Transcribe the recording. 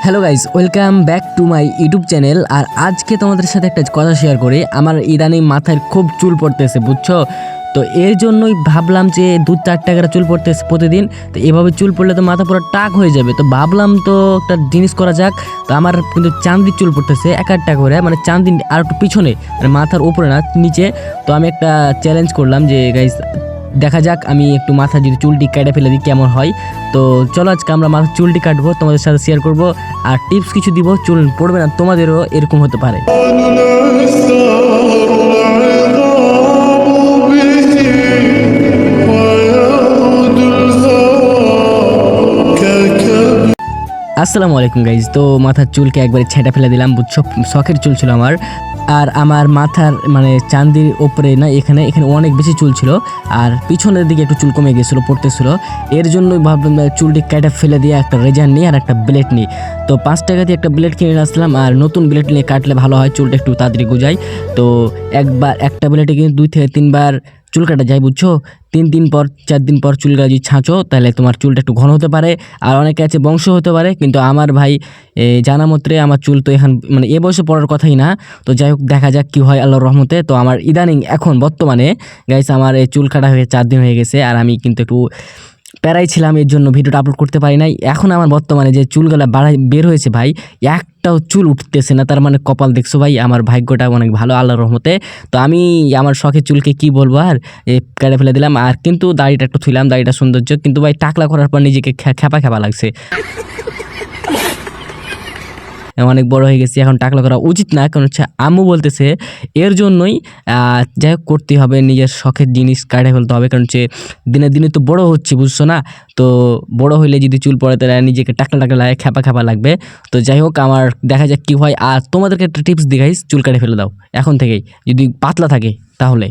Hello guys, welcome back to my YouTube channel. আর আজকে তোমাদের সাথে একটা কথা শেয়ার করি। আমার ইদানিং মাথায় খুব চুল পড়তেছে, বুঝছো? তো এর জন্যই ভাবলাম যে 2-4টা করে চুল পড়তেছে প্রতিদিন। তো এভাবে চুল পড়লে তো মাথা পুরো টাক হয়ে যাবে। তো ভাবলাম তো একটা জিনিস করা যাক। তো আমার কিন্তু চান্দির চুল পড়তেছে একটা করে, মানে চান্দি আর একটু পিছনে, মানে মাথার উপরে না, নিচে। তো আমি একটা চ্যালেঞ্জ করলাম যে গাইজ দেখা যাক আমি একটু মাথা যদি চুলটি কেটে ফেলে দিই কেমন হয়। তো চলো আজকে আমরা মাথার চুলটি কাটবো, তোমাদের সাথে শেয়ার করব আর টিপস কিছু দিব। চুল পড়বে না, তোমাদেরও এরকম হতে পারে। আসসালামু আলাইকুম গাইজ। তো মাথার চুলকে একবারে ছেঁটে ফেলে দিলাম, বুঝছো? শখের চুল ছিল আমার। আর আমার মাথার মানে চান্দির ওপরে না, এখানে এখানে অনেক বেশি চুল ছিল, আর পিছনের দিকে একটু চুল কমে গেছিলো, পড়তেছিল। এর জন্যই ভাবলাম চুলটি কেটে ফেলে দিয়ে একটা রেজার নিই আর একটা ব্লেড নিই। তো 5 টাকা দিয়ে একটা ব্লেড কিনে আসলাম, আর নতুন ব্লেড নিয়ে কাটলে ভালো হয়, চুলটা একটু তাড়াতাড়ি গজায়। তো একটা ব্লেডে কিন্তু 2 থেকে 3 বার চুল কাটা যায়, বুঝছো? 3 দিন পর 4 দিন পর চুল যদি ছাঁচো তাহলে তোমার চুলটা একটু ঘন হতে পারে। আর অনেকে আছে বংশ হতে পারে, কিন্তু আমার ভাই জানা মতে আমার চুল তো এখন মানে এ বয়সে পড়ার কথাই না। তো যাই হোক, দেখা যাক কী হয় আল্লাহর রহমতে। তো আমার ইদানিং এখন বর্তমানে গাইস আমার এই চুল কাটা হয়ে 4 দিন হয়ে গেছে, আর আমি কিন্তু একটু প্যারাই ছিলাম, এর জন্য ভিডিওটা আপলোড করতে পারি নাই। এখন আমার বর্তমানে যে চুলগুলা বের হয়েছে ভাই, একটাও চুল উঠতেছে না। তার মানে কপাল দেখছো ভাই, আমার ভাগ্যটা অনেক ভালো আল্লাহর রহমতে। তো আমি আমার শখের চুলকে কি বলবো, আর কেটে ফেলে দিলাম। আর কিন্তু দাড়িটা একটু থুইলাম, দাড়িটা সৌন্দর্য, কিন্তু ভাই টাকলা করার পর নিজেকে খেপা লাগছে। অনেক বড় হয়ে গেছি, এখন টাকলা করা উচিত না, কারণ হচ্ছে আম্মু বলতেছে। এর জন্যই যাই হোক করতে হবে, নিজের শখের জিনিস কাটে ফেলতে হবে, কারণ হচ্ছে দিনে দিনে তো বড় হচ্ছে, বুঝছো না? তো বড় হইলে যদি চুল পড়ে তাহলে নিজেকে টাকলা লাগে, খেপা লাগবে। তো যাই হোক, আমার দেখা যাক কী হয়। আর তোমাদেরকে একটা টিপস দিই গাইস, চুল কাটে ফেলে দাও এখন থেকেই, যদি পাতলা থাকে তাহলে।